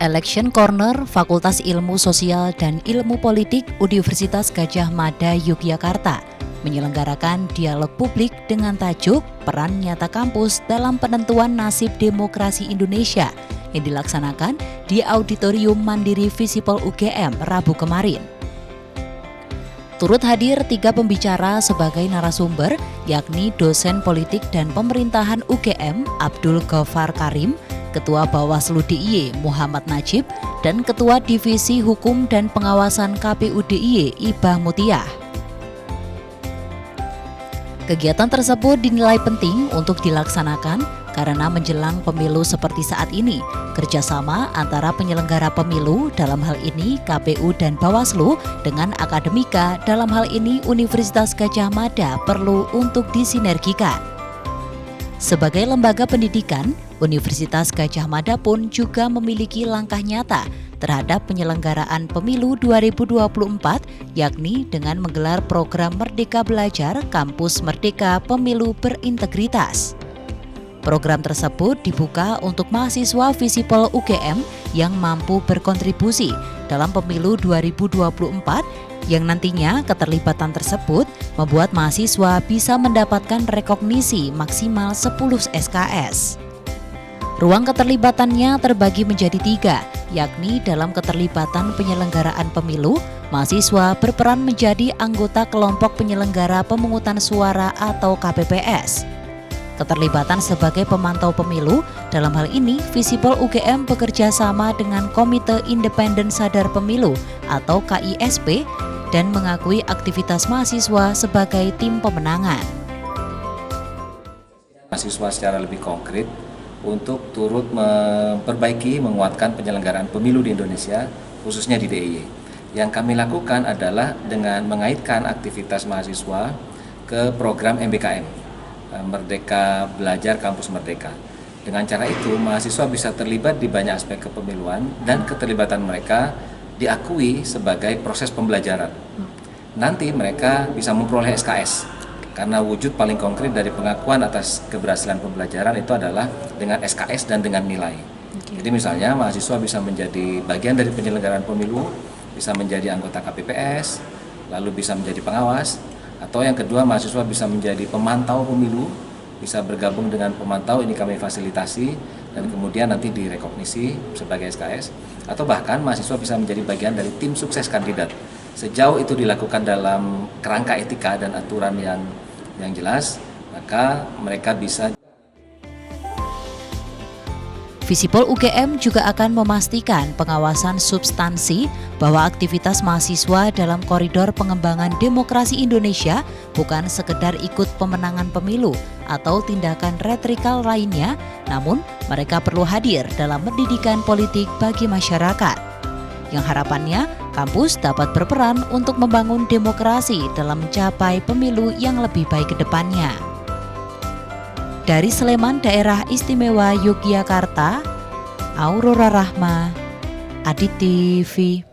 Election Corner Fakultas Ilmu Sosial dan Ilmu Politik Universitas Gadjah Mada Yogyakarta menyelenggarakan dialog publik dengan tajuk Peran Nyata Kampus dalam Penentuan Nasib Demokrasi Indonesia yang dilaksanakan di Auditorium Mandiri Visipol UGM Rabu kemarin. Turut hadir 3 pembicara sebagai narasumber, yakni dosen politik dan pemerintahan UGM Abdul Ghaffar Karim, Ketua Bawaslu DIY Muhammad Najib, dan Ketua Divisi Hukum dan Pengawasan KPU DIY Ibah Mutiah. Kegiatan tersebut dinilai penting untuk dilaksanakan karena menjelang pemilu seperti saat ini, kerjasama antara penyelenggara pemilu dalam hal ini KPU dan Bawaslu dengan akademika dalam hal ini Universitas Gadjah Mada perlu untuk disinergikan. Sebagai lembaga pendidikan, Universitas Gadjah Mada pun juga memiliki langkah nyata terhadap penyelenggaraan pemilu 2024, yakni dengan menggelar program Merdeka Belajar Kampus Merdeka Pemilu Berintegritas. Program tersebut dibuka untuk mahasiswa Visipol UGM yang mampu berkontribusi dalam pemilu 2024, yang nantinya keterlibatan tersebut membuat mahasiswa bisa mendapatkan rekognisi maksimal 10 SKS. Ruang keterlibatannya terbagi menjadi 3, yakni dalam keterlibatan penyelenggaraan pemilu, mahasiswa berperan menjadi anggota kelompok penyelenggara pemungutan suara atau KPPS. Keterlibatan sebagai pemantau pemilu, dalam hal ini Visipol UGM bekerja sama dengan Komite Independen Sadar Pemilu atau KISP dan mengakui aktivitas mahasiswa sebagai tim pemenangan. Mahasiswa secara lebih konkret untuk turut memperbaiki, menguatkan penyelenggaraan pemilu di Indonesia, khususnya di DIY. Yang kami lakukan adalah dengan mengaitkan aktivitas mahasiswa ke program MBKM, Merdeka Belajar Kampus Merdeka. Dengan cara itu, mahasiswa bisa terlibat di banyak aspek kepemiluan dan keterlibatan mereka diakui sebagai proses pembelajaran. Nanti mereka bisa memperoleh SKS, karena wujud paling konkret dari pengakuan atas keberhasilan pembelajaran itu adalah dengan SKS dan dengan nilai. Jadi misalnya mahasiswa bisa menjadi bagian dari penyelenggaraan pemilu, bisa menjadi anggota KPPS, lalu bisa menjadi pengawas, atau yang kedua mahasiswa bisa menjadi pemantau pemilu, bisa bergabung dengan pemantau, ini kami fasilitasi dan kemudian nanti direkognisi sebagai SKS, atau bahkan mahasiswa bisa menjadi bagian dari tim sukses kandidat. Sejauh itu dilakukan dalam kerangka etika dan aturan yang jelas, maka mereka bisa. Visipol UGM juga akan memastikan pengawasan substansi bahwa aktivitas mahasiswa dalam koridor pengembangan demokrasi Indonesia bukan sekedar ikut pemenangan pemilu atau tindakan retrikal lainnya, namun mereka perlu hadir dalam pendidikan politik bagi masyarakat. Yang harapannya, kampus dapat berperan untuk membangun demokrasi dalam mencapai pemilu yang lebih baik ke depannya. Dari Sleman, Daerah Istimewa Yogyakarta, Aurora Rahma, Adit TV.